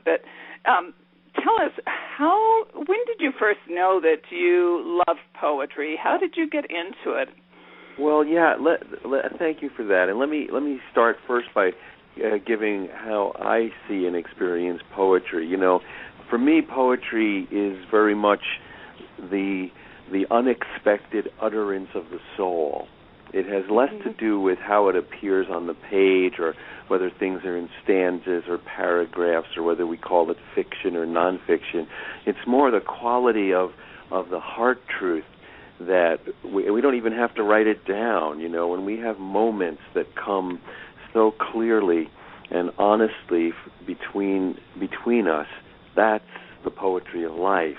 But tell us, when did you first know that you loved poetry? How did you get into it? Well, yeah, thank you for that. And let me start first by giving how I see and experience poetry. You know, for me, poetry is very much the unexpected utterance of the soul. It has less to do with how it appears on the page, or whether things are in stanzas or paragraphs, or whether we call it fiction or nonfiction. It's more the quality of the heart truth that we don't even have to write it down. You know, when we have moments that come so clearly and honestly between us, that's the poetry of life.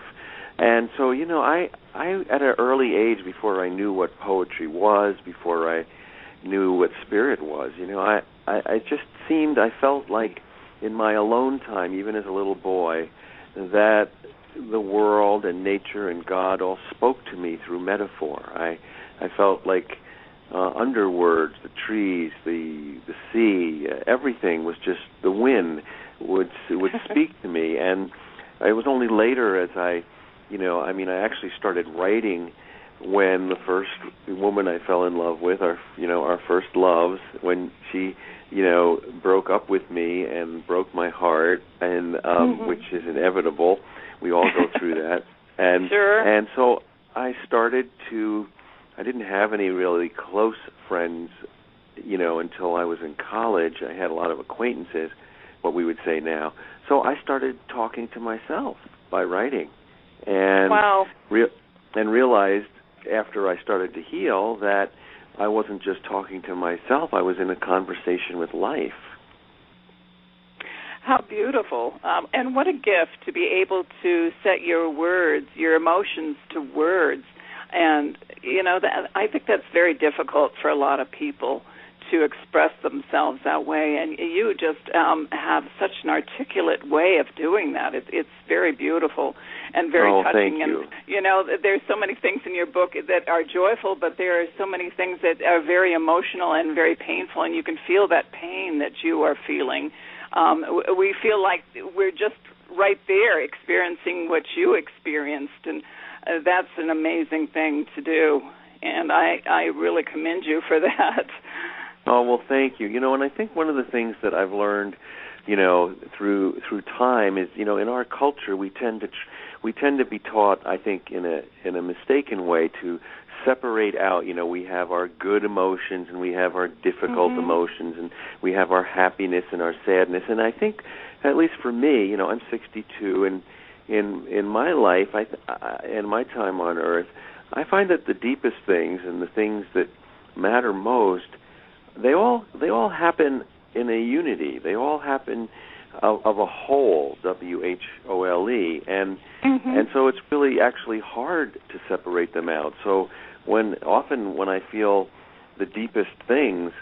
And so, you know, I at an early age, before I knew what poetry was, before I knew what spirit was, you know, I just I felt like in my alone time, even as a little boy, that the world and nature and God all spoke to me through metaphor. I felt like underwords, the trees, the sea, everything was just, the wind would speak to me. And it was only later as I actually started writing when the first woman I fell in love with, our first loves, when she, broke up with me and broke my heart, and which is inevitable. We all go through that. And sure. And so I didn't have any really close friends, until I was in college. I had a lot of acquaintances, what we would say now. So I started talking to myself by writing. And wow. Realized after I started to heal that I wasn't just talking to myself, I was in a conversation with life. How beautiful. And what a gift to be able to set your words, your emotions to words. And, I think that's very difficult for a lot of people to express themselves that way. And you just have such an articulate way of doing that. It's very beautiful and very touching. Thank you. And, there's so many things in your book that are joyful, but there are so many things that are very emotional and very painful, and you can feel that pain that you are feeling. We feel like we're just right there experiencing what you experienced, and that's an amazing thing to do, and I really commend you for that. Oh, well, thank you. And I think one of the things that I've learned, through time is, in our culture we tend to be taught, I think, in a mistaken way, to separate out. We have our good emotions and we have our difficult emotions, and we have our happiness and our sadness. And I think, at least for me, I'm 62, and in my life, in my time on Earth, I find that the deepest things and the things that matter most, they all happen in a unity. They all happen of a whole, WHOLE, and so it's really actually hard to separate them out. So when I feel the deepest things,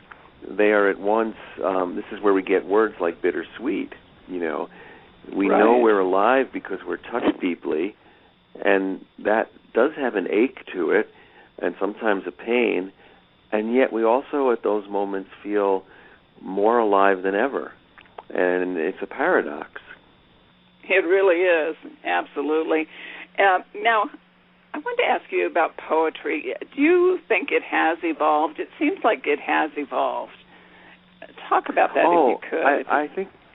they are at once. This is where we get words like bittersweet. We right. know we're alive because we're touched deeply, and that does have an ache to it, and sometimes a pain. And yet we also at those moments feel more alive than ever. And it's a paradox. It really is, absolutely. Now, I wanted to ask you about poetry. Do you think it has evolved? It seems like it has evolved. Talk about that if you could.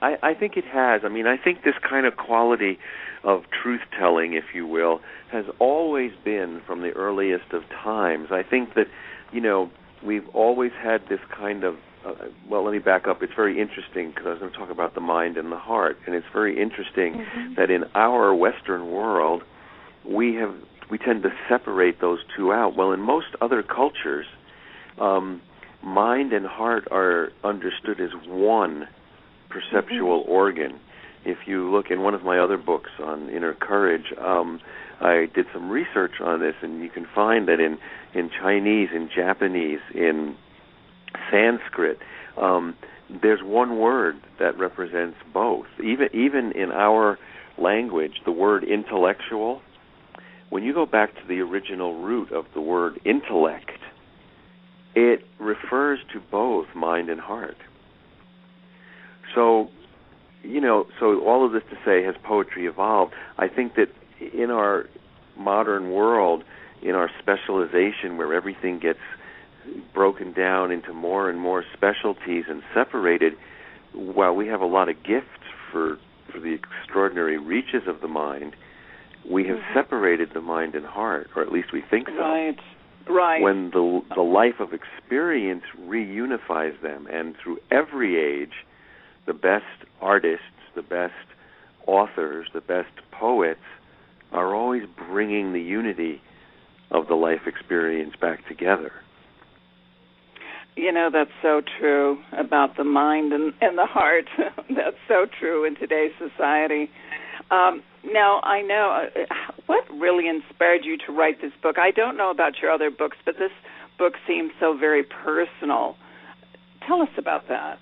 I think it has. I mean, I think this kind of quality of truth-telling, if you will, has always been from the earliest of times. I think that, we've always had this kind of, let me back up. It's very interesting because I was going to talk about the mind and the heart, and it's very interesting that in our Western world, we tend to separate those two out. Well, in most other cultures, mind and heart are understood as one perceptual organ. If you look in one of my other books on inner courage, I did some research on this, and you can find that in Chinese, in Japanese, in Sanskrit, there's one word that represents both. Even in our language, the word intellectual, when you go back to the original root of the word intellect, it refers to both mind and heart. So, so all of this to say, has poetry evolved? I think that in our modern world, in our specialization where everything gets broken down into more and more specialties and separated, while we have a lot of gifts for the extraordinary reaches of the mind, we have separated the mind and heart, or at least we think so. Right. When the life of experience reunifies them, and through every age, the best artists, the best authors, the best poets are always bringing the unity of the life experience back together. That's so true about the mind and the heart. That's so true in today's society. Now, I know, what really inspired you to write this book? I don't know about your other books, but this book seems so very personal. Tell us about that.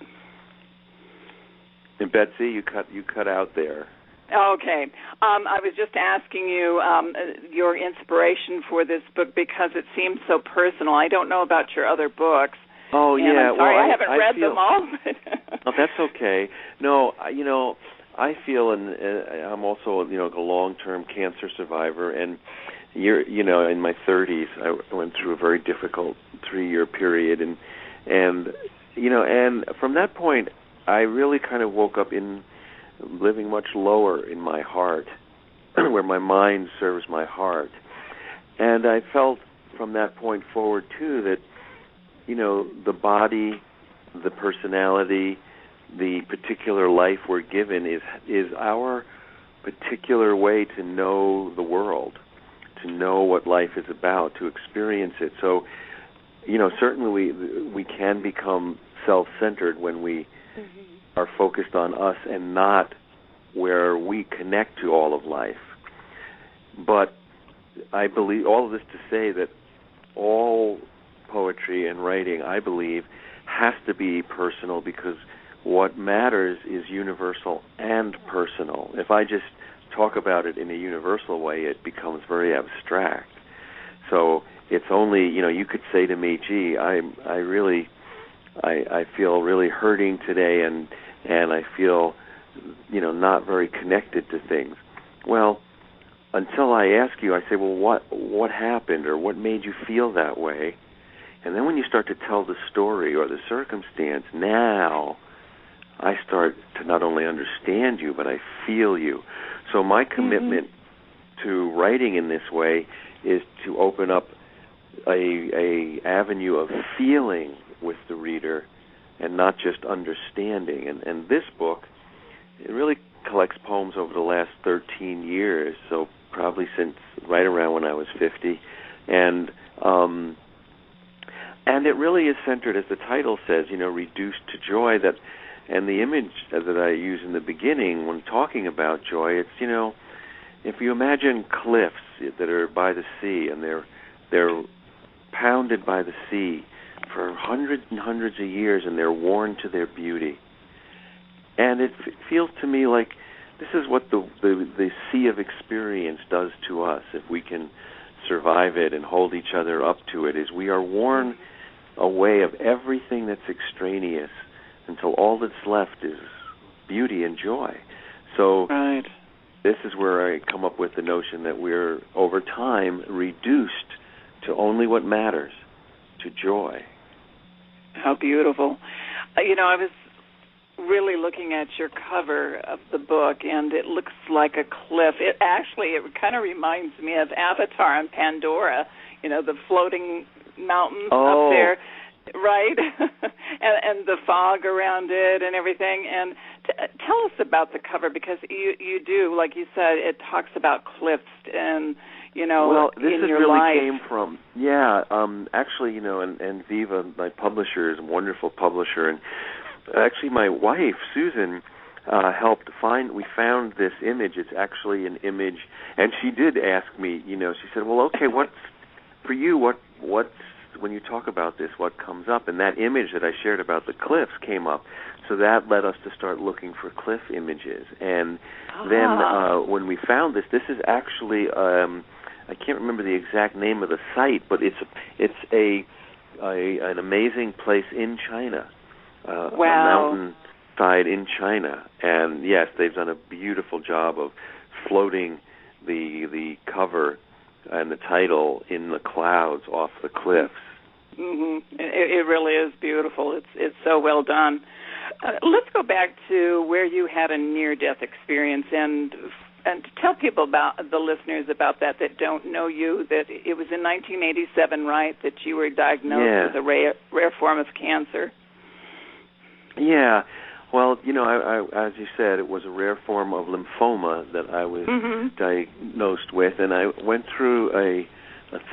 And Betsey, you cut out there. Okay. I was just asking you your inspiration for this book because it seems so personal. I don't know about your other books. Oh, and yeah. I'm sorry, well, I haven't read them all. Oh, that's okay. No, I feel, and I'm also, a long-term cancer survivor, and in my 30s, I went through a very difficult 3-year period, and from that point, I really kind of woke up in living much lower in my heart, where my mind serves my heart, and I felt from that point forward too that, the body, the personality, the particular life we're given is our particular way to know the world, to know what life is about, to experience it. So, certainly we can become self-centered when we are focused on us and not where we connect to all of life. But I believe all of this to say that all poetry and writing, I believe, has to be personal, because what matters is universal and personal. If I just talk about it in a universal way, it becomes very abstract. So it's only, you could say to me, gee, I feel really hurting today, and I feel, not very connected to things. Well, until I ask you, I say, well, what happened, or what made you feel that way? And then when you start to tell the story or the circumstance, now I start to not only understand you, but I feel you. So my commitment to writing in this way is to open up a avenue of feeling with the reader and not just understanding. And this book, it really collects poems over the last 13 years, so probably since right around when I was 50. And it really is centered, as the title says, reduced to joy. And the image that I use in the beginning when talking about joy, it's, if you imagine cliffs that are by the sea, and they're pounded by the sea for hundreds and hundreds of years, and they're worn to their beauty. And it feels to me like this is what the sea of experience does to us, if we can survive it and hold each other up to it, is we are worn away of everything that's extraneous until all that's left is beauty and joy. So this is where I come up with the notion that we're, over time, reduced to only what matters, to joy. How beautiful. I was really looking at your cover of the book, and it looks like a cliff. It kind of reminds me of Avatar on Pandora, the floating mountains up there, right? and the fog around it and everything. And tell us about the cover, because you do, like you said, it talks about cliffs and, well, this in is your really life. Came from, actually, and Viva, my publisher, is a wonderful publisher, and actually my wife, Susan, helped we found this image. It's actually an image, and she did ask me, she said, well, okay, what's, for you, what's, when you talk about this, what comes up? And that image that I shared about the cliffs came up. So that led us to start looking for cliff images. And then when we found this is actually, I can't remember the exact name of the site, but it's an amazing place in China. Wow. A mountain side in China. And yes, they've done a beautiful job of floating the cover and the title in the clouds off the cliffs. Mm-hmm. It really is beautiful. It's so well done. Let's go back to where you had a near-death experience and to tell people about the listeners about that don't know you, that it was in 1987, right, that you were diagnosed with a rare form of cancer. Yeah. Well, I, as you said, it was a rare form of lymphoma that I was diagnosed with, and I went through a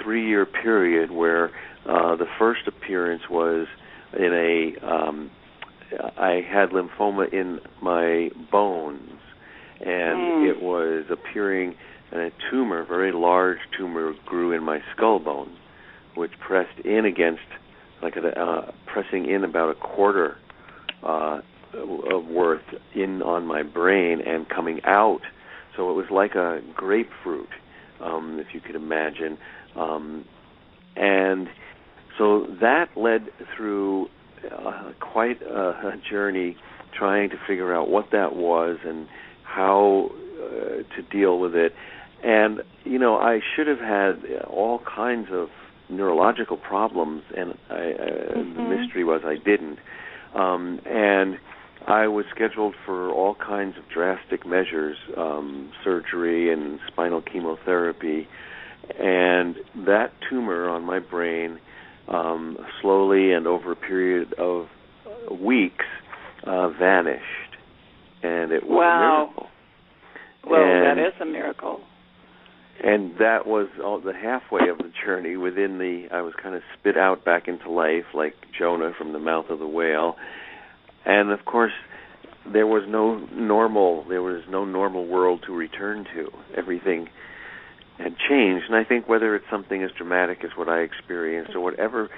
3-year period where the first appearance was in I had lymphoma in my bones, and it was appearing, and a tumor, a very large tumor, grew in my skull bone, which pressed in against, pressing in about a quarter of worth in on my brain and coming out. So it was like a grapefruit, if you could imagine. And so that led through quite a journey trying to figure out what that was and how to deal with it. And, I should have had all kinds of neurological problems, and the mystery was I didn't. And I was scheduled for all kinds of drastic measures, surgery and spinal chemotherapy. And that tumor on my brain slowly and over a period of weeks vanished. And it was a miracle. Well, that is a miracle. And that was the halfway of the journey. I was kind of spit out back into life like Jonah from the mouth of the whale. And of course, there was no normal world to return to. Everything had changed. And I think whether it's something as dramatic as what I experienced or whatever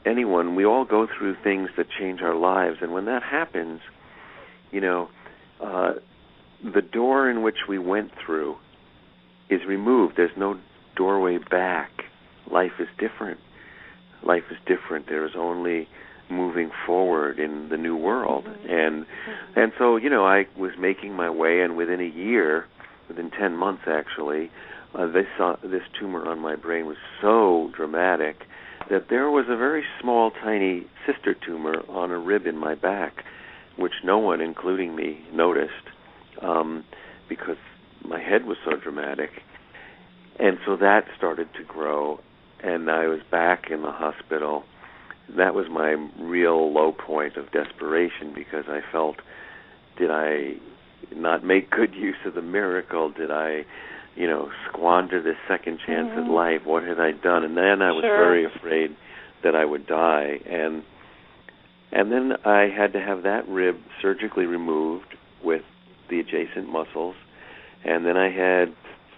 anyone, we all go through things that change our lives. And when that happens, the door in which we went through is removed. There's no doorway back. Life is different. There is only moving forward in the new world. And so, I was making my way, and within a year, within 10 months actually, this tumor on my brain was so dramatic that there was a very small, tiny sister tumor on a rib in my back, which no one, including me, noticed because my head was so dramatic. And so that started to grow, and I was back in the hospital. That was my real low point of desperation, because I felt, did I not make good use of the miracle? Did I, squander this second chance at life? What had I done? And then I was very afraid that I would die. And then I had to have that rib surgically removed with the adjacent muscles. And then I had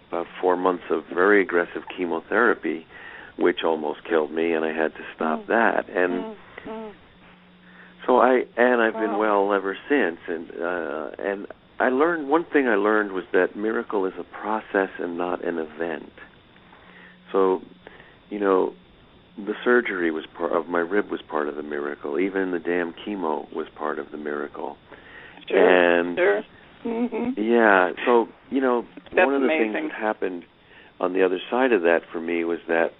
about 4 months of very aggressive chemotherapy, which almost killed me, and I had to stop that. And so I've been well ever since. And I learned, one thing I learned was that miracle is a process and not an event. So, the surgery of my rib was part of the miracle. Even the damn chemo was part of the miracle. Yeah, so, That's one of the amazing. things that happened on the other side of that for me was that,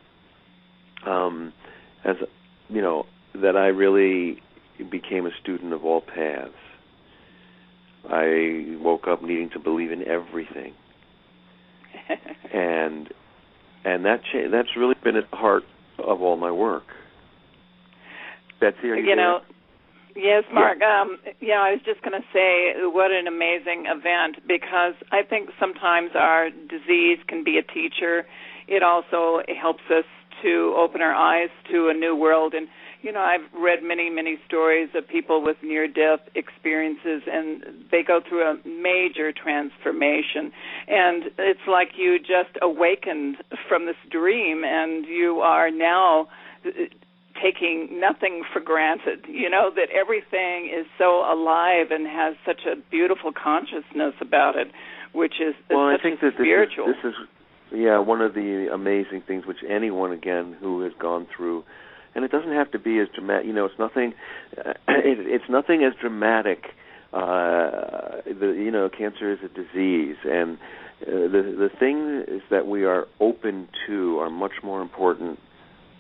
that I really became a student of all paths. I woke up needing to believe in everything. and that's really been at the heart of all my work. Betsey, are you there? Yes, Mark. I was just going to say, what an amazing event, because I think sometimes our disease can be a teacher. It also helps us to open our eyes to a new world. And, I've read many, many stories of people with near-death experiences, and they go through a major transformation. And it's like you just awakened from this dream, and you are now taking nothing for granted, that everything is so alive and has such a beautiful consciousness about it, which is I such think that spiritual. This is one of the amazing things which anyone, again, who has gone through and it doesn't have to be as dramatic. It's nothing. It's nothing as dramatic. Cancer is a disease, and the things that we are open to are much more important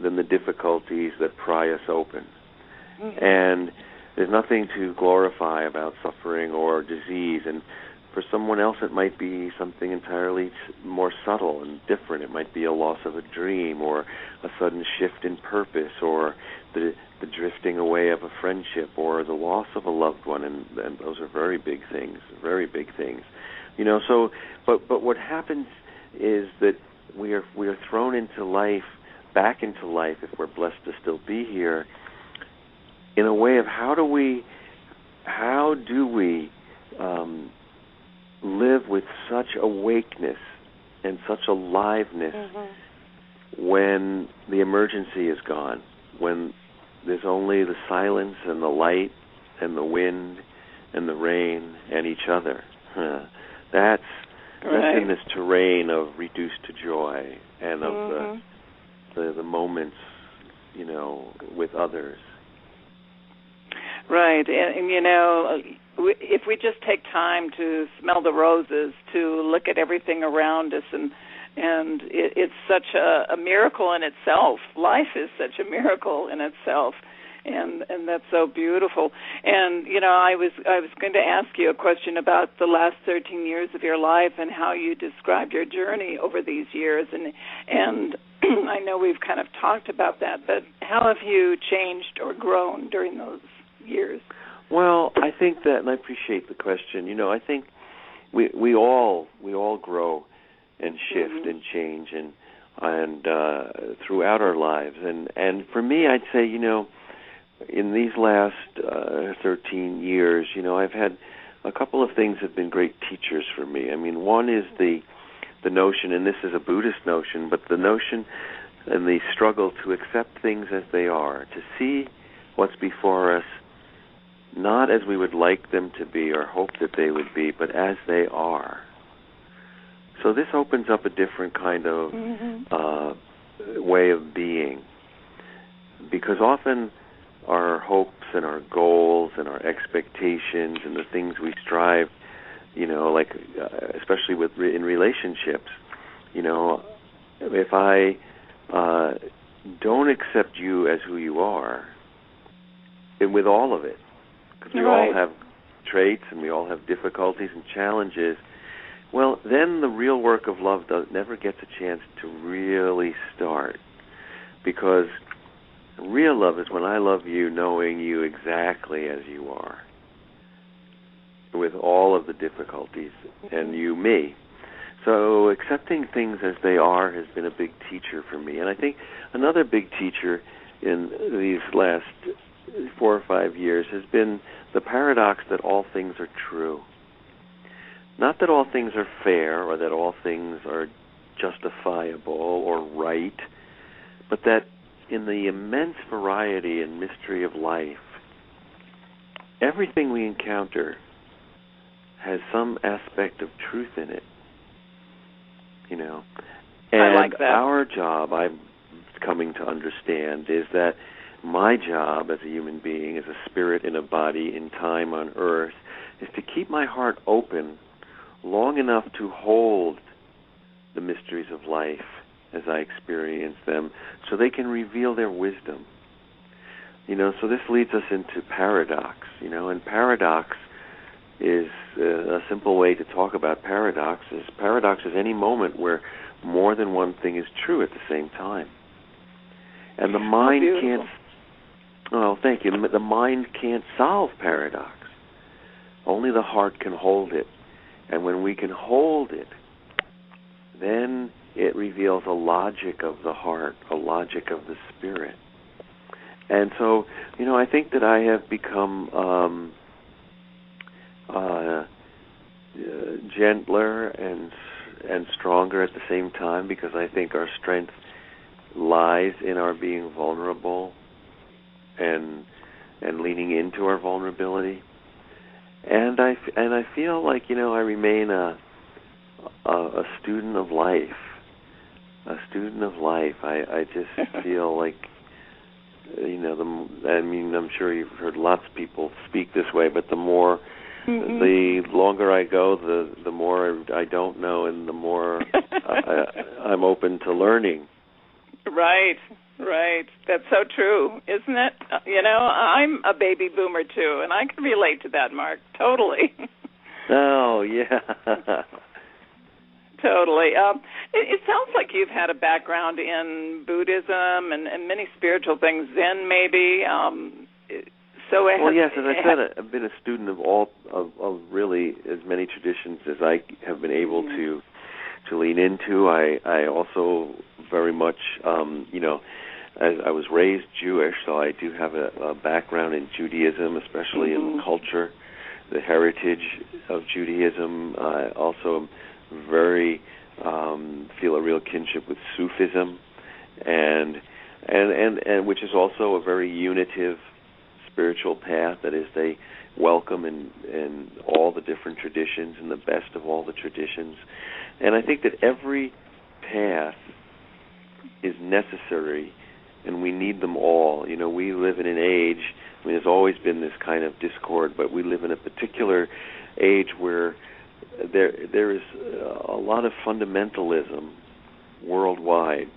than the difficulties that pry us open. Mm-hmm. And there's nothing to glorify about suffering or disease, and for someone else it might be something entirely more subtle and different. It might be a loss of a dream, or a sudden shift in purpose, or the drifting away of a friendship, or the loss of a loved one, and those are very big things. But what happens is that we are thrown into life, back into life, if we're blessed to still be here, in a way of how do we live with such awakeness and such aliveness when the emergency is gone, when there's only the silence and the light and the wind and the rain and each other. That's in this terrain of reduced to joy and of the moments, with others. Right, and if we just take time to smell the roses, to look at everything around us, and it's such a miracle in itself. Life is such a miracle in itself, and that's so beautiful. And I was going to ask you a question about the last 13 years of your life and how you described your journey over these years, and I know we've kind of talked about that, but how have you changed or grown during those years? Well, I think that, and I appreciate the question. I think we all grow and shift and change and throughout our lives. And for me, I'd say, in these last 13 years, I've had a couple of things that have been great teachers for me. I mean, one is the notion, and this is a Buddhist notion, but the notion and the struggle to accept things as they are, to see what's before us not as we would like them to be or hope that they would be, but as they are. So this opens up a different kind of way of being, because often our hopes and our goals and our expectations and the things we strive, especially in relationships, if I don't accept you as who you are, and with all of it, because we all have traits and we all have difficulties and challenges, well, then the real work of love never gets a chance to really start. Because real love is when I love you knowing you exactly as you are, with all of the difficulties, and you me. So accepting things as they are has been a big teacher for me. And I think another big teacher in these last 4 or 5 years has been the paradox that all things are true. Not that all things are fair or that all things are justifiable or right, but that in the immense variety and mystery of life, everything we encounter has some aspect of truth in it. And I like that. Our job, I'm coming to understand, is that my job as a human being, as a spirit in a body in time on earth, is to keep my heart open long enough to hold the mysteries of life as I experience them, so they can reveal their wisdom. So this leads us into paradox, and paradox is a simple way to talk about paradox is any moment where more than one thing is true at the same time. And the mind can't, thank you, the mind can't solve paradox. Only the heart can hold it. And when we can hold it, then it reveals a logic of the heart, a logic of the spirit. And so, I think that I have become gentler and stronger at the same time, because I think our strength lies in our being vulnerable and leaning into our vulnerability. And I feel like I remain a student of life. A student of life. I just feel like I'm sure you've heard lots of people speak this way, but the the longer I go, the more I don't know, and the more I'm open to learning. Right. That's so true, isn't it? I'm a baby boomer too, and I can relate to that, Mark. Totally. Oh, yeah. Totally. It sounds like you've had a background in Buddhism and many spiritual things, Zen maybe. Yes, as I said, I've been a student of really as many traditions as I have been able to lean into. I also very much, I was raised Jewish, so I do have a background in Judaism, especially in the culture, the heritage of Judaism. I also very feel a real kinship with Sufism, and which is also a very unitive spiritual path. That is, they welcome in all the different traditions and the best of all the traditions. And I think that every path is necessary, and we need them all. We live in an age, there's always been this kind of discord, but we live in a particular age where there is a lot of fundamentalism worldwide.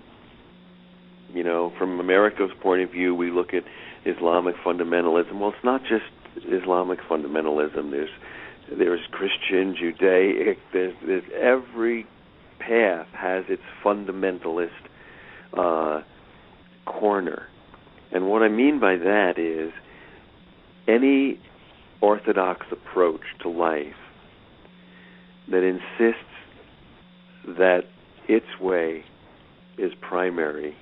From America's point of view, we look at Islamic fundamentalism. Well, it's not just Islamic fundamentalism. There's Christian, Judaic. There's every path has its fundamentalist corner. And what I mean by that is any orthodox approach to life that insists that its way is primary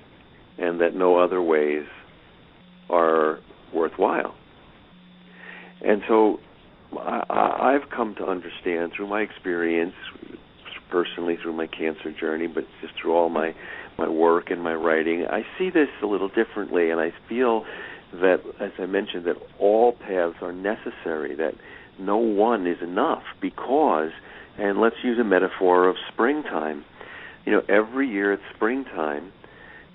and that no other ways are worthwhile. And so I've come to understand through my experience, personally through my cancer journey, but just through all my work and my writing, I see this a little differently, and I feel that, as I mentioned, that all paths are necessary, that no one is enough because, and let's use a metaphor of springtime. Every year at springtime,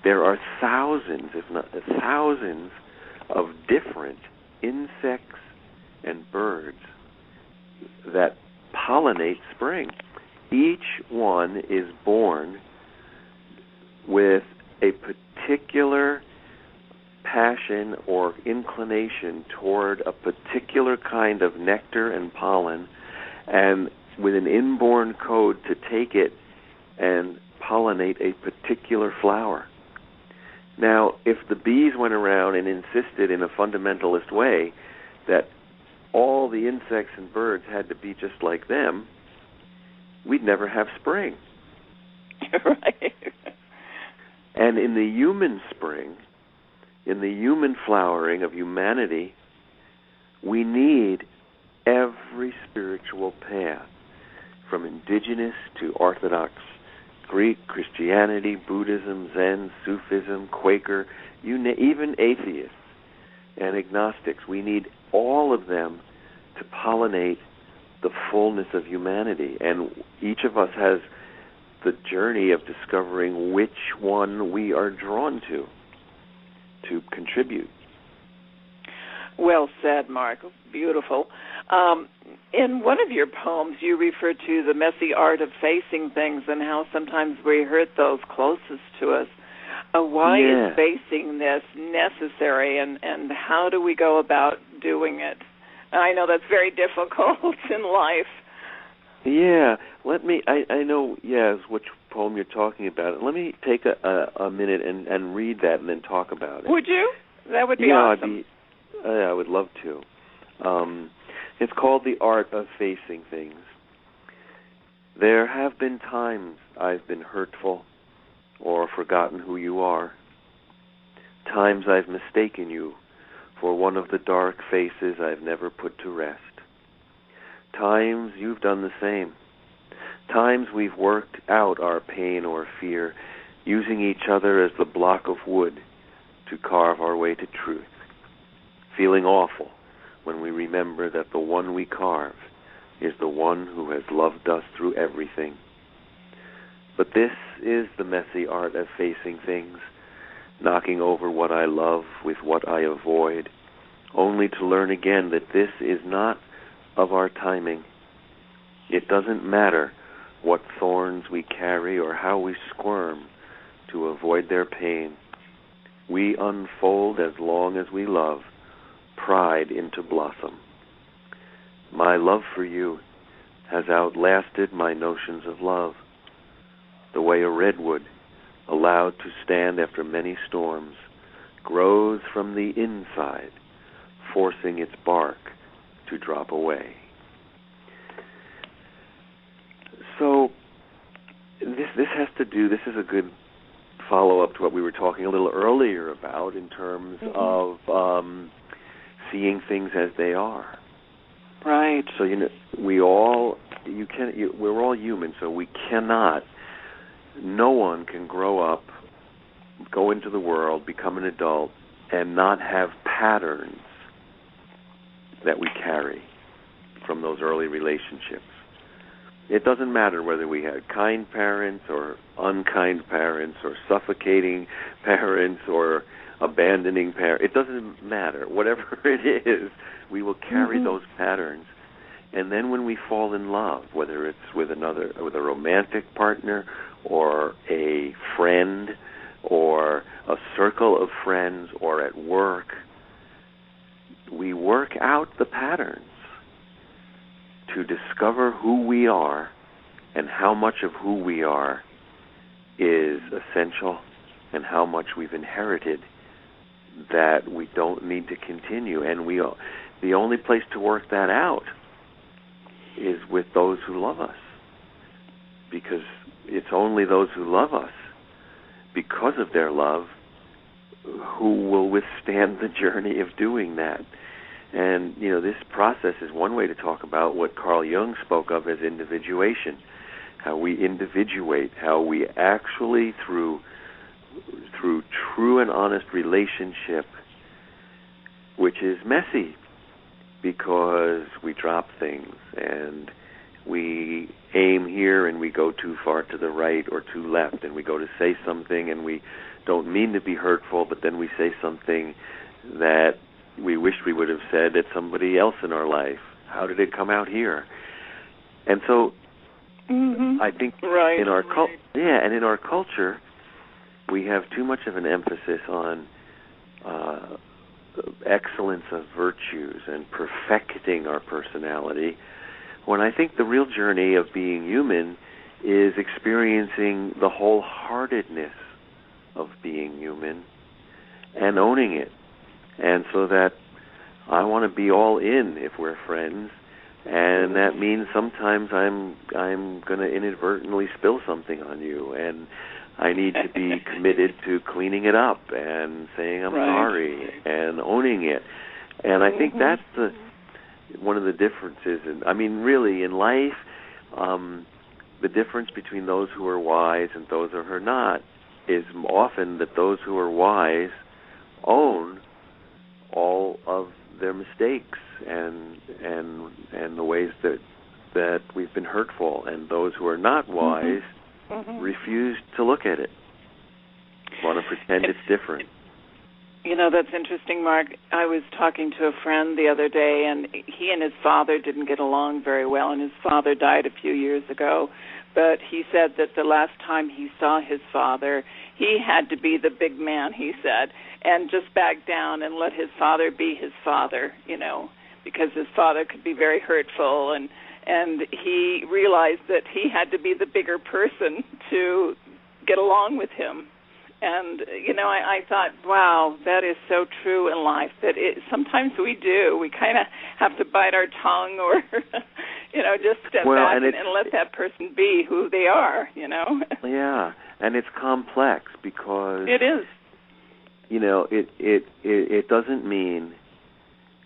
there are thousands, if not thousands, of different insects and birds that pollinate spring. Each one is born with a particular passion or inclination toward a particular kind of nectar and pollen, and with an inborn code to take it and pollinate a particular flower. Now, if the bees went around and insisted in a fundamentalist way that all the insects and birds had to be just like them, we'd never have spring. Right. And in the human spring, in the human flowering of humanity, we need every spiritual path, from indigenous to Orthodox, Greek, Christianity, Buddhism, Zen, Sufism, Quaker, even atheists and agnostics. We need all of them to pollinate the fullness of humanity. And each of us has the journey of discovering which one we are drawn to contribute. Well said, Mark. Beautiful. In one of your poems, you refer to the messy art of facing things and how sometimes we hurt those closest to us. Why is facing this necessary, and how do we go about doing it? I know that's very difficult in life. Yeah, I know, which poem you're talking about. Let me take a minute and read that and then talk about it. Would you? That would be awesome. I would love to. It's called The Art of Facing Things. There have been times I've been hurtful or forgotten who you are. Times I've mistaken you for one of the dark faces I've never put to rest. Times you've done the same. Times we've worked out our pain or fear, using each other as the block of wood to carve our way to truth. Feeling awful when we remember that the one we carve is the one who has loved us through everything. But this is the messy art of facing things, knocking over what I love with what I avoid, only to learn again that this is not of our timing. It doesn't matter what thorns we carry or how we squirm to avoid their pain. We unfold as long as we love, pride into blossom. My love for you has outlasted my notions of love. The way a redwood, allowed to stand after many storms, grows from the inside, forcing its bark to drop away. So this has to do, this is a good follow-up to what we were talking a little earlier about in terms of seeing things as they are. Right. So we're all human, so we cannot. No one can grow up, go into the world, become an adult, and not have patterns that we carry from those early relationships. It doesn't matter whether we had kind parents or unkind parents or suffocating parents or abandoning parents. It doesn't matter. Whatever it is, we will carry those patterns. And then when we fall in love, whether it's with a romantic partner or a friend or a circle of friends or at work, we work out the patterns to discover who we are and how much of who we are is essential and how much we've inherited that we don't need to continue. And the only place to work that out is with those who love us, because it's only those who love us, because of their love, who will withstand the journey of doing that. And, this process is one way to talk about what Carl Jung spoke of as individuation, how we individuate, how we actually, through true and honest relationship, which is messy because we drop things and we aim here and we go too far to the right or too left, and we go to say something and we don't mean to be hurtful, but then we say something that we wish we would have said at somebody else in our life. How did it come out here? And so I think in our in our culture, we have too much of an emphasis on excellence of virtues and perfecting our personality, when I think the real journey of being human is experiencing the wholeheartedness of being human and owning it. And so that I want to be all in if we're friends, and that means sometimes I'm going to inadvertently spill something on you, and I need to be committed to cleaning it up and saying I'm sorry and owning it. And I think that's one of the differences. Really in life, the difference between those who are wise and those who are not is often that those who are wise own all of their mistakes and the ways that we've been hurtful, and those who are not wise refuse to look at it, want to pretend it's different. That's interesting, Mark. I was talking to a friend the other day, and he and his father didn't get along very well, and his father died a few years ago. But he said that the last time he saw his father, he had to be the big man, he said, and just back down and let his father be his father, because his father could be very hurtful, and he realized that he had to be the bigger person to get along with him. And, I thought, wow, that is so true in life, that sometimes we do. We kind of have to bite our tongue or, just step back and let that person be who they are, Yeah, and it's complex because... It is. It doesn't mean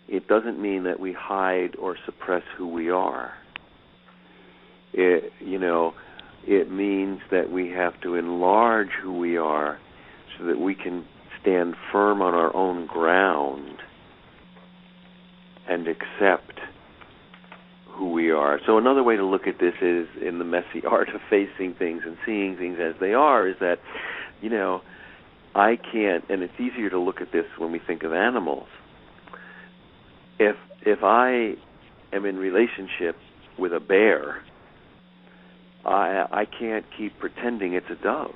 that we hide or suppress who we are. It means that we have to enlarge who we are so that we can stand firm on our own ground and accept who we are. So another way to look at this is in the messy art of facing things and seeing things as they are, is that, I can't, and it's easier to look at this when we think of animals. If I am in relationship with a bear, I can't keep pretending it's a dove.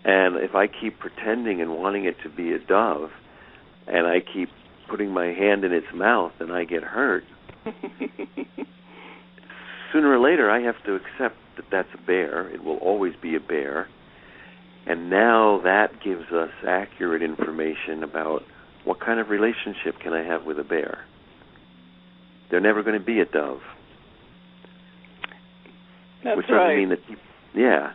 And if I keep pretending and wanting it to be a dove, and I keep putting my hand in its mouth and I get hurt, sooner or later I have to accept that that's a bear. It will always be a bear. And now that gives us accurate information about what kind of relationship can I have with a bear. They're never going to be a dove. That's which doesn't mean that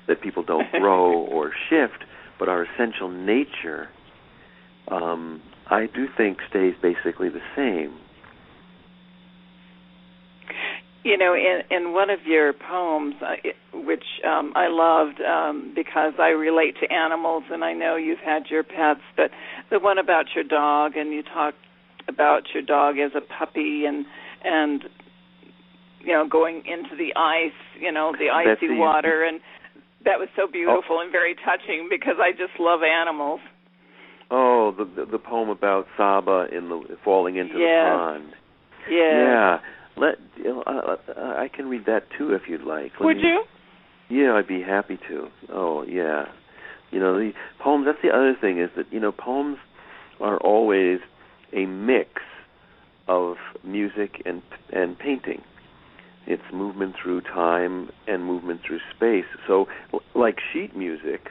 that people don't grow or shift, but our essential nature, I do think, stays basically the same. You know, in one of your poems, which I loved because I relate to animals, and I know you've had your pets, but the one about your dog, and you talked about your dog as a puppy and you know, going into the ice, you know, the icy Betsey. Water, and that was so beautiful and very touching because I just love animals. Oh, the poem about Saba falling into the pond. Yeah. I can read that too if you'd like. Would you? Yeah, I'd be happy to. Oh, yeah. You know, the poems, that's the other thing, is that, you know, poems are always a mix of music and painting. It's movement through time and movement through space. So, like sheet music,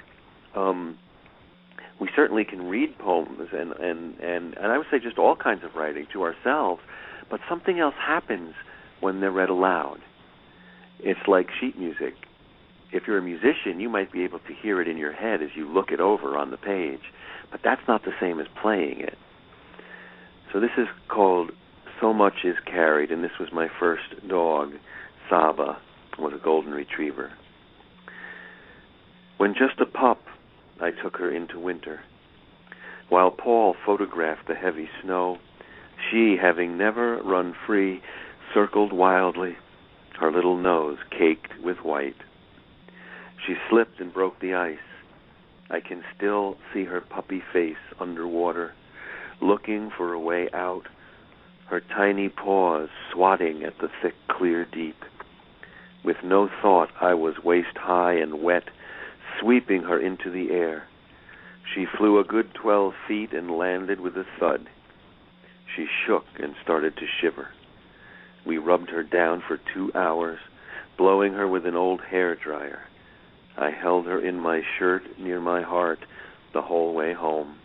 we certainly can read poems and I would say just all kinds of writing to ourselves, but something else happens when they're read aloud. It's like sheet music. If you're a musician, you might be able to hear it in your head as you look it over on the page, but that's not the same as playing it. So this is called So Much Is Carried, and this was my first dog. Saba was a golden retriever. When just a pup, I took her into winter. While Paul photographed the heavy snow, she, having never run free, circled wildly, her little nose caked with white. She slipped and broke the ice. I can still see her puppy face underwater, looking for a way out, her tiny paws swatting at the thick, clear deep. With no thought, I was waist-high and wet, sweeping her into the air. She flew a good 12 feet and landed with a thud. She shook and started to shiver. We rubbed her down for 2 hours, blowing her with an old hairdryer. I held her in my shirt near my heart the whole way home.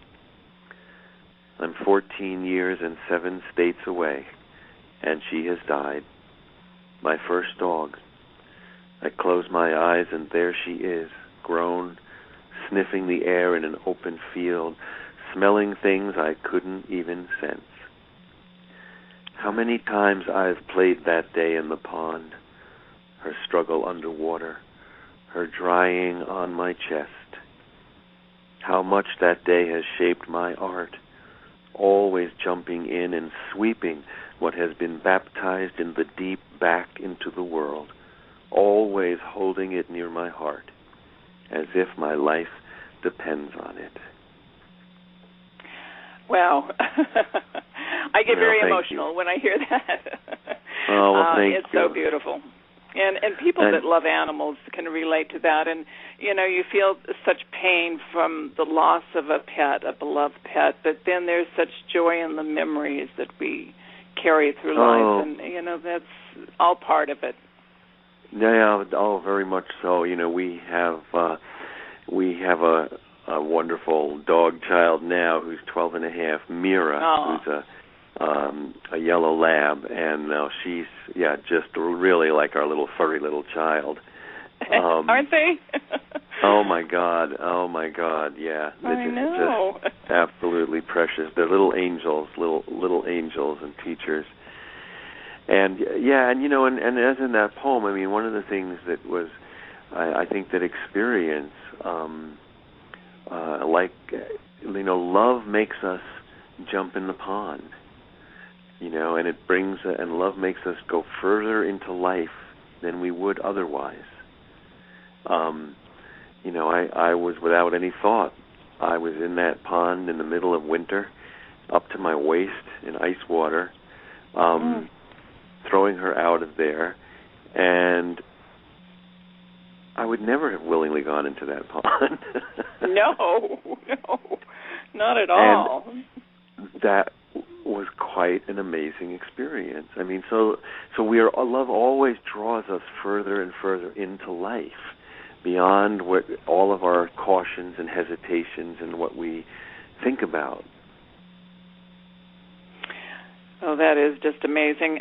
I'm 14 years and 7 states away, and she has died. My first dog. I close my eyes, and there she is, grown, sniffing the air in an open field, smelling things I couldn't even sense. How many times I've played that day in the pond, her struggle underwater, her drying on my chest. How much that day has shaped my art, always jumping in and sweeping what has been baptized in the deep back into the world, always holding it near my heart, as if my life depends on it. Wow. I get very emotional when I hear that. Oh, well, thank you. It's so beautiful. And people that love animals can relate to that. And, you know, you feel such pain from the loss of a pet, a beloved pet, but then there's such joy in the memories that we carry through life. And, you know, that's all part of it. Yeah, very much so. You know, we have a wonderful dog child now who's 12 and a half, Mira, who's a yellow lab, and she's just really like our little furry little child. Aren't they? Oh my God, yeah. I know. Just absolutely precious. They're little angels and teachers. And you know, and as in that poem, I mean, one of the things that was, I think that experience, like, you know, love makes us jump in the pond, you know, and and love makes us go further into life than we would otherwise. I was without any thought. I was in that pond in the middle of winter, up to my waist in ice water, throwing her out of there, and I would never have willingly gone into that pond. No, not at all. And that was quite an amazing experience. I mean, so love always draws us further and further into life, beyond what all of our cautions and hesitations and what we think about. Oh, that is just amazing.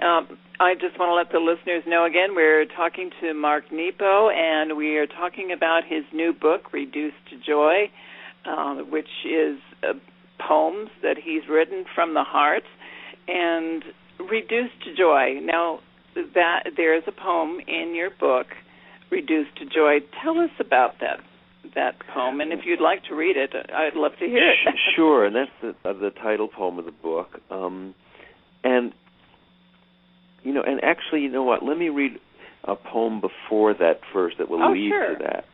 I just want to let the listeners know again, we're talking to Mark Nepo, and we are talking about his new book, Reduced to Joy, which is poems that he's written from the heart, and Reduced to Joy. Now, that there is a poem in your book, Reduced to Joy. Tell us about that poem, and if you'd like to read it, I'd love to hear it. Sure, and that's the title poem of the book. And actually, you know what? Let me read a poem before that first that will lead sure. to that.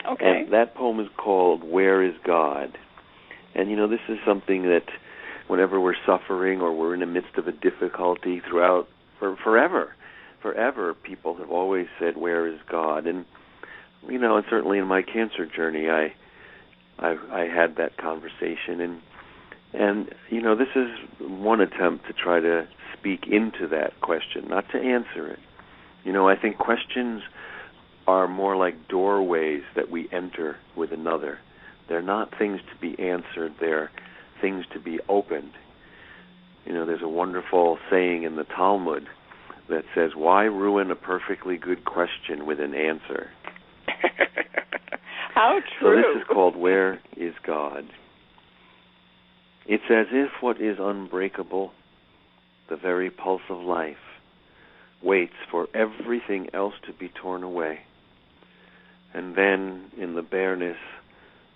Okay. And that poem is called "Where is God?" And this is something that whenever we're suffering or we're in the midst of a difficulty throughout forever, people have always said, "Where is God?" And and certainly in my cancer journey, I had that conversation, and this is one attempt to try to speak into that question, not to answer it. I think questions are more like doorways that we enter with another. They're not things to be answered, they're things to be opened. There's a wonderful saying in the Talmud that says, "Why ruin a perfectly good question with an answer?" How true. So this is called "Where is God?" It's as if what is unbreakable, the very pulse of life, waits for everything else to be torn away. And then, in the bareness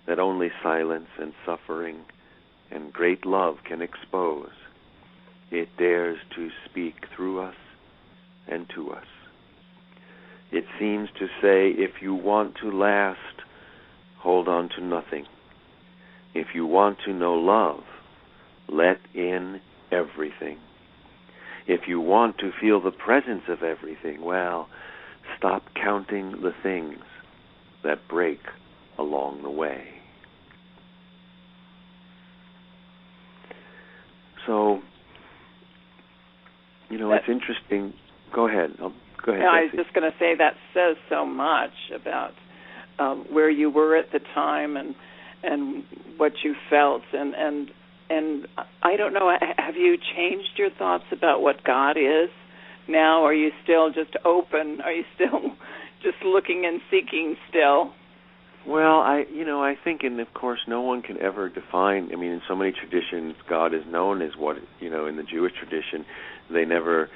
that only silence and suffering and great love can expose, it dares to speak through us and to us. It seems to say, if you want to last, hold on to nothing. If you want to know love, let in everything. If you want to feel the presence of everything, well, stop counting the things that break along the way. So, it's interesting. Go ahead. Go ahead. I was just going to say that says so much about where you were at the time and what you felt, and I don't know, have you changed your thoughts about what God is now? Are you still just open? Are you still just looking and seeking still? Well, I think, and of course, no one can ever define. I mean, in so many traditions, God is known as what, in the Jewish tradition, they never,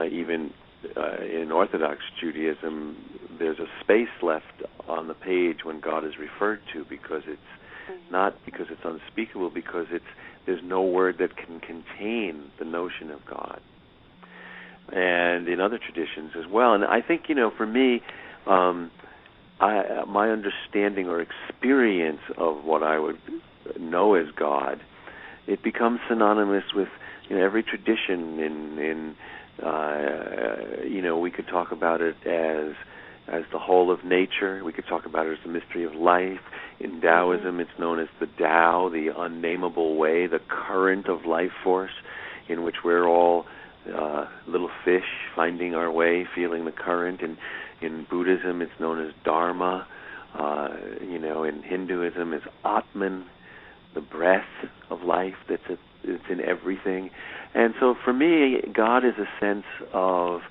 even in Orthodox Judaism, there's a space left on the page when God is referred to, because it's not because it's unspeakable, because there's no word that can contain the notion of God. And in other traditions as well. And I think, for me, my understanding or experience of what I would know as God, it becomes synonymous with every tradition. We could talk about it as the whole of nature. We could talk about it as the mystery of life. In Taoism, it's known as the Tao, the unnameable way, the current of life force, in which we're all little fish finding our way, feeling the current. And in Buddhism, it's known as Dharma. In Hinduism, it's Atman, the breath of life that's in everything. And so for me, God is a sense of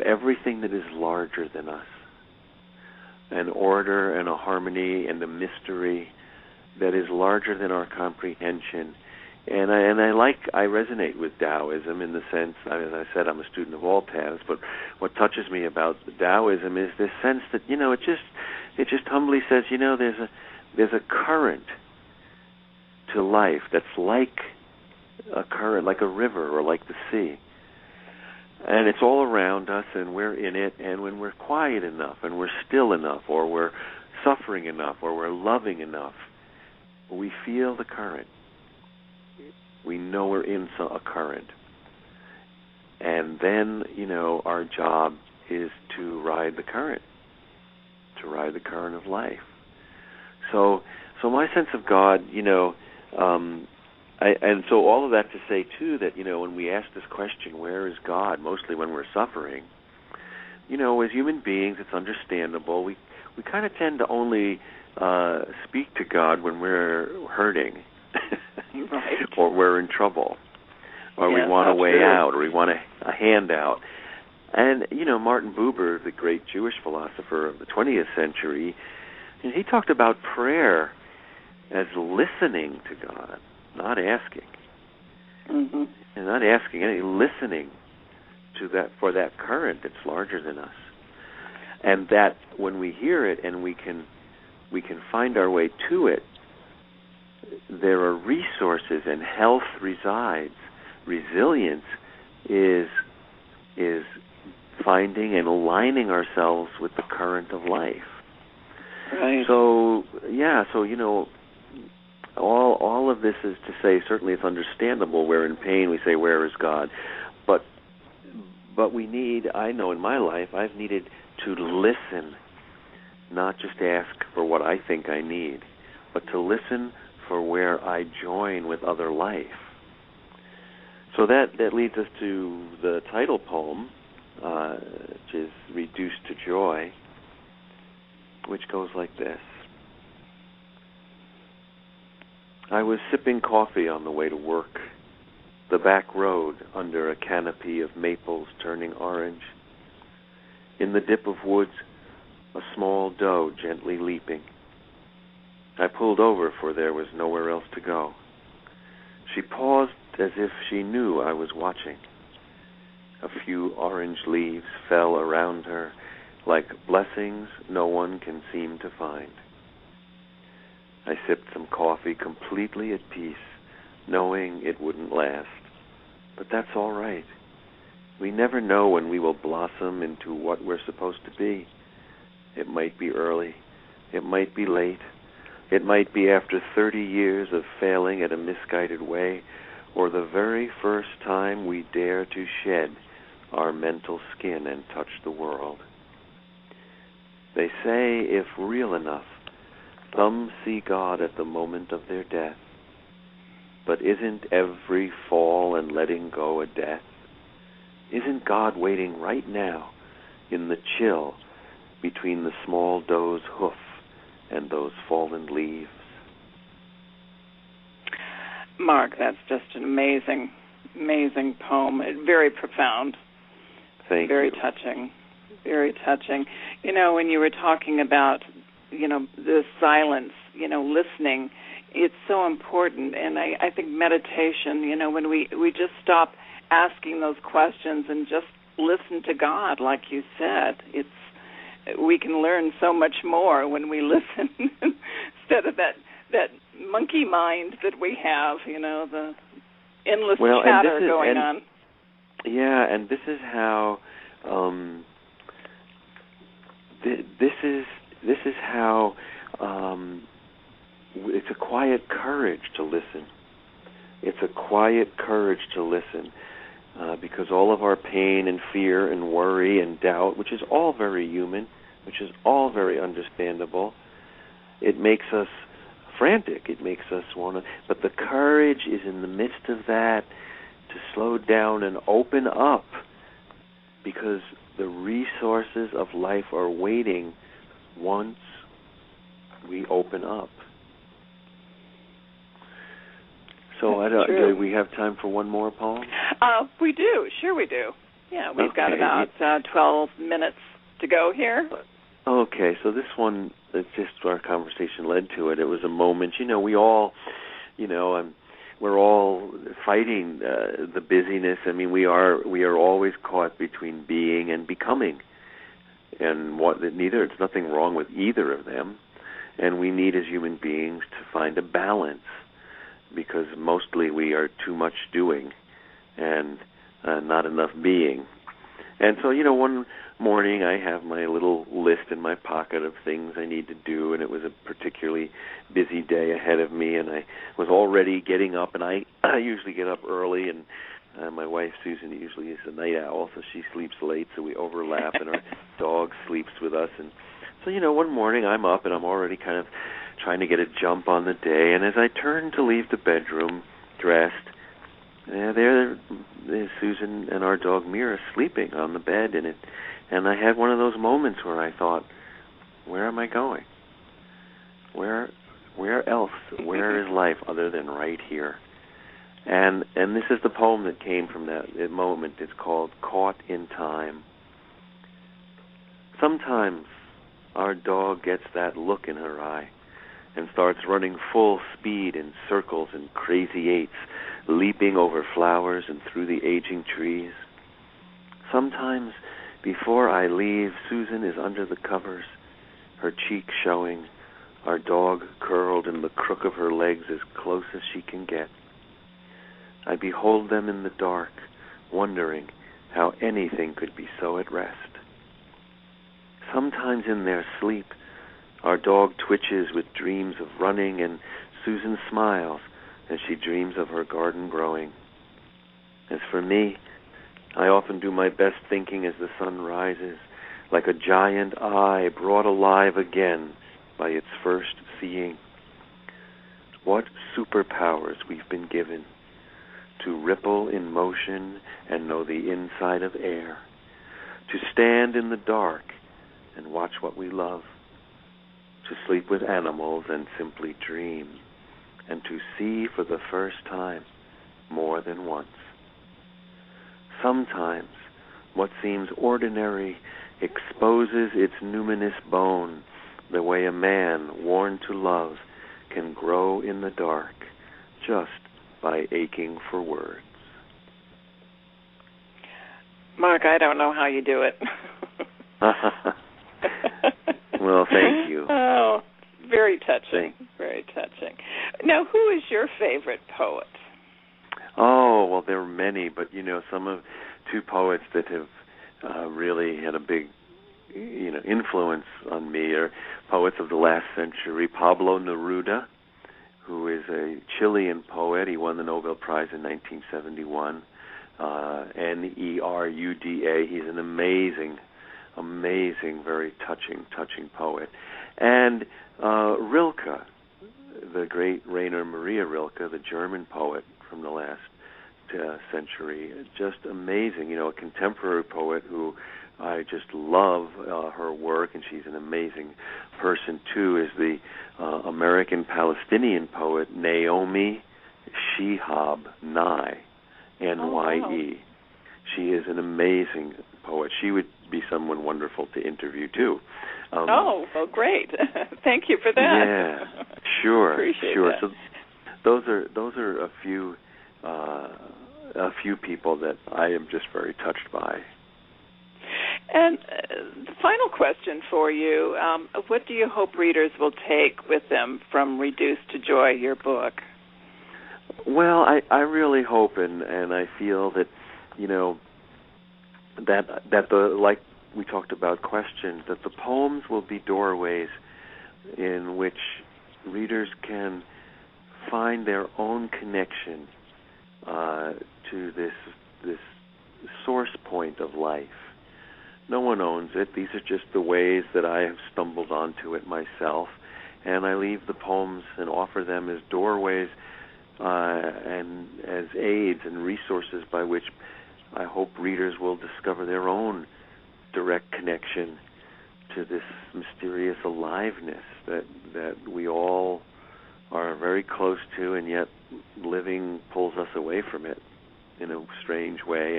everything that is larger than us, an order and a harmony and a mystery that is larger than our comprehension. And I resonate with Taoism in the sense, as I said, I'm a student of all paths, but what touches me about Taoism is this sense that, it just humbly says, there's a current to life that's like a current, like a river or like the sea. And it's all around us, and we're in it, and when we're quiet enough, and we're still enough, or we're suffering enough or we're loving enough, we feel the current. We know we're in a current. And then, our job is to ride the current of life. So my sense of God, and so all of that to say, too, that, when we ask this question, where is God, mostly when we're suffering, as human beings, it's understandable. We kind of tend to only speak to God when we're hurting right. or we're in trouble or we want a way out or we want a handout. And, Martin Buber, the great Jewish philosopher of the 20th century, he talked about prayer as listening to God, not asking. Mm-hmm. And not asking anything, listening to that, for that current that's larger than us. And that when we hear it and we can find our way to it, there are resources and health resides. Resilience is finding and aligning ourselves with the current of life. Right. So all of this is to say, certainly it's understandable. We're in pain, we say, where is God? But we need, I know in my life, I've needed to listen, not just ask for what I think I need, but to listen for where I join with other life. So that leads us to the title poem, which is Reduced to Joy, which goes like this. I was sipping coffee on the way to work, the back road under a canopy of maples turning orange. In the dip of woods, a small doe gently leaping. I pulled over, for there was nowhere else to go. She paused as if she knew I was watching. A few orange leaves fell around her, like blessings no one can seem to find. I sipped some coffee completely at peace, knowing it wouldn't last. But that's all right. We never know when we will blossom into what we're supposed to be. It might be early. It might be late. It might be after 30 years of failing at a misguided way, or the very first time we dare to shed our mental skin and touch the world. They say if real enough, some see God at the moment of their death. But isn't every fall and letting go a death? Isn't God waiting right now in the chill between the small doe's hoof and those fallen leaves? Mark, that's just an amazing, amazing poem. Very profound. Thank you. Very touching. Very touching. When you were talking about, the silence, listening, it's so important. And I think meditation, when we just stop asking those questions and just listen to God, like you said, we can learn so much more when we listen instead of that monkey mind that we have, the endless chatter going on. Yeah, and this is how this is how it's a quiet courage to listen. It's a quiet courage to listen because all of our pain and fear and worry and doubt, which is all very human, which is all very understandable, it makes us frantic. It makes us want to. But the courage is in the midst of that to slow down and open up, because the resources of life are waiting once we open up. So do we have time for one more poem? We do. Sure we do. Yeah, we've got about 12 minutes to go here. Okay, so this one, it's just our conversation led to it. It was a moment. We all, we're all fighting the busyness. I mean, we are always caught between being and becoming, and it's nothing wrong with either of them. And we need, as human beings, to find a balance, because mostly we are too much doing and not enough being. And so, morning I have my little list in my pocket of things I need to do, and it was a particularly busy day ahead of me, and I was already getting up, and I usually get up early, and my wife, Susan, usually is a night owl, so she sleeps late, so we overlap, and our dog sleeps with us. And so, one morning I'm up, and I'm already kind of trying to get a jump on the day, and as I turn to leave the bedroom, dressed, there is Susan and our dog Mira sleeping on the bed, and I had one of those moments where I thought, where am I going? Where else? Where is life other than right here? And this is the poem that came from that moment. It's called Caught in Time. Sometimes our dog gets that look in her eye and starts running full speed in circles and crazy eights, leaping over flowers and through the aging trees. Sometimes, before I leave, Susan is under the covers, her cheek showing, our dog curled in the crook of her legs as close as she can get. I behold them in the dark, wondering how anything could be so at rest. Sometimes in their sleep, our dog twitches with dreams of running, and Susan smiles as she dreams of her garden growing. As for me, I often do my best thinking as the sun rises, like a giant eye brought alive again by its first seeing. What superpowers we've been given to ripple in motion and know the inside of air, to stand in the dark and watch what we love, to sleep with animals and simply dream, and to see for the first time more than once. Sometimes what seems ordinary exposes its numinous bone, the way a man worn to love can grow in the dark just by aching for words. Mark, I don't know how you do it. Well, thank you. Oh, very touching, very touching. Now, who is your favorite poet? Oh, well, there are many, but, two poets that have really had a big, influence on me are poets of the last century. Pablo Neruda, who is a Chilean poet. He won the Nobel Prize in 1971. Neruda. He's an amazing, very touching poet. And Rilke, the great Rainer Maria Rilke, the German poet from the last century. Just amazing. A contemporary poet who I just love her work, and she's an amazing person too, is the American-Palestinian poet Naomi Shihab Nye, N-Y-E. Oh, wow. She is an amazing poet. She would be someone wonderful to interview too. Well, great. Thank you for that. Yeah, sure. Appreciate sure. That. So those are a few people that I am just very touched by. And the final question for you, what do you hope readers will take with them from Reduced to Joy, your book? Well, I really hope and I feel that, that the, like we talked about questions, that the poems will be doorways in which readers can find their own connection to this source point of life. No one owns it. These are just the ways that I have stumbled onto it myself, and I leave the poems and offer them as doorways and as aids and resources by which I hope readers will discover their own direct connection to this mysterious aliveness that we all are very close to, and yet living pulls us away from it in a strange way,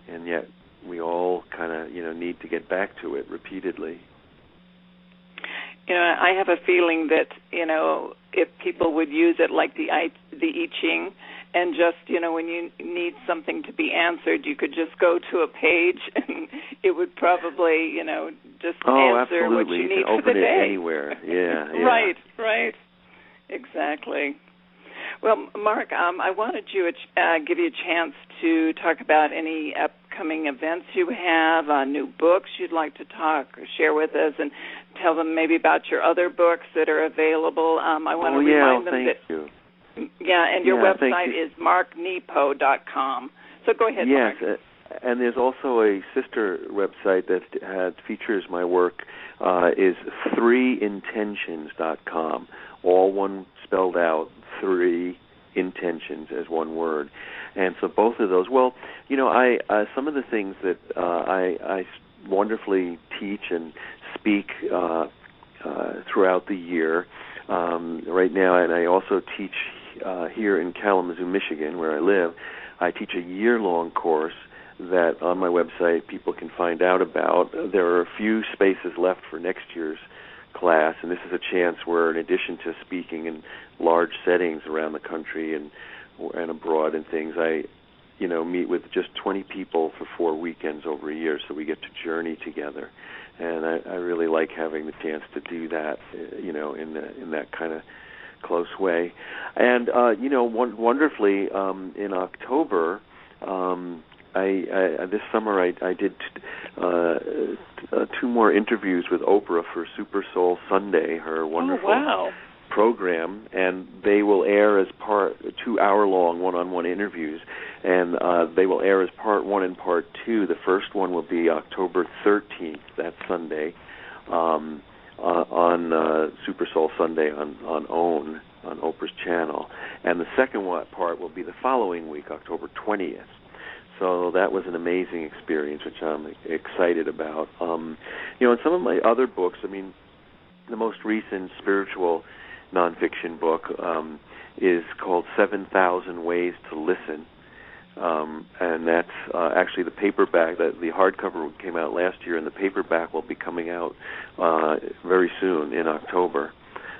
and yet we all kind of need to get back to it repeatedly. I have a feeling that if people would use it like the I Ching, and just when you need something to be answered, you could just go to a page and it would probably just answer absolutely. what you need for the day. Open it anywhere. Yeah. Right. Exactly. Well, Mark, I wanted to give you a chance to talk about any upcoming events you have, new books you'd like to share with us, and tell them maybe about your other books that are available. I want to remind them thank you. Yeah, and your website is marknepo.com. So go ahead, Mark. Yes, and there's also a sister website that features my work, is 3intentions.com, all one spelled out, 3 intentions as one word. And so both of those, well, you know, some of the things that I wonderfully teach and speak throughout the year right now, and I also teach here in Kalamazoo, Michigan, where I live. I teach a year-long course that on my website people can find out about. There are a few spaces left for next year's class, and this is a chance where, in addition to speaking in large settings around the country and abroad and things, I meet with just 20 people for 4 weekends over a year, so we get to journey together. And I really like having the chance to do that, in that kind of close way. And wonderfully, in October, this summer I did 2 more interviews with Oprah for Super Soul Sunday, her wonderful program, and they will air as 2-hour-long one-on-one interviews, and they will air as part 1 and part 2. The first one will be October 13th, that Sunday, on Super Soul Sunday on OWN, on Oprah's channel, and the second part will be the following week, October 20th. So that was an amazing experience, which I'm excited about. In some of my other books, the most recent spiritual nonfiction book is called 7,000 Ways to Listen, and that's actually the paperback. The hardcover came out last year, and the paperback will be coming out very soon in October.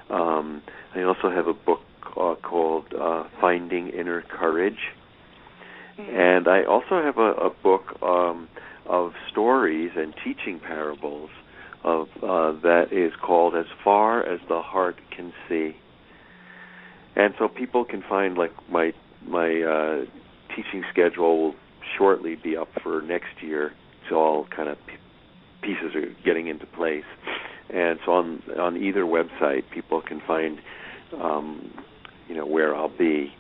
I also have a book called Finding Inner Courage. And I also have a book of stories and teaching parables that is called As Far as the Heart Can See. And so people can find, like, my teaching schedule will shortly be up for next year. So all kind of pieces are getting into place. And so on either website, people can find, where I'll be.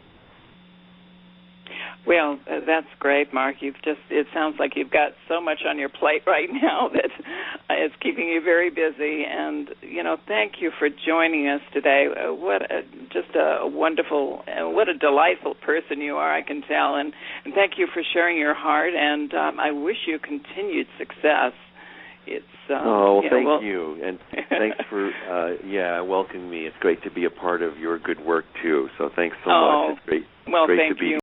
Well, that's great, Mark. It sounds like you've got so much on your plate right now that it's keeping you very busy. And, thank you for joining us today. What a wonderful, what a delightful person you are, I can tell. And thank you for sharing your heart, and I wish you continued success. It's thank you, and thanks for welcoming me. It's great to be a part of your good work too. So thanks so much. It's great. Well, great thank to be you.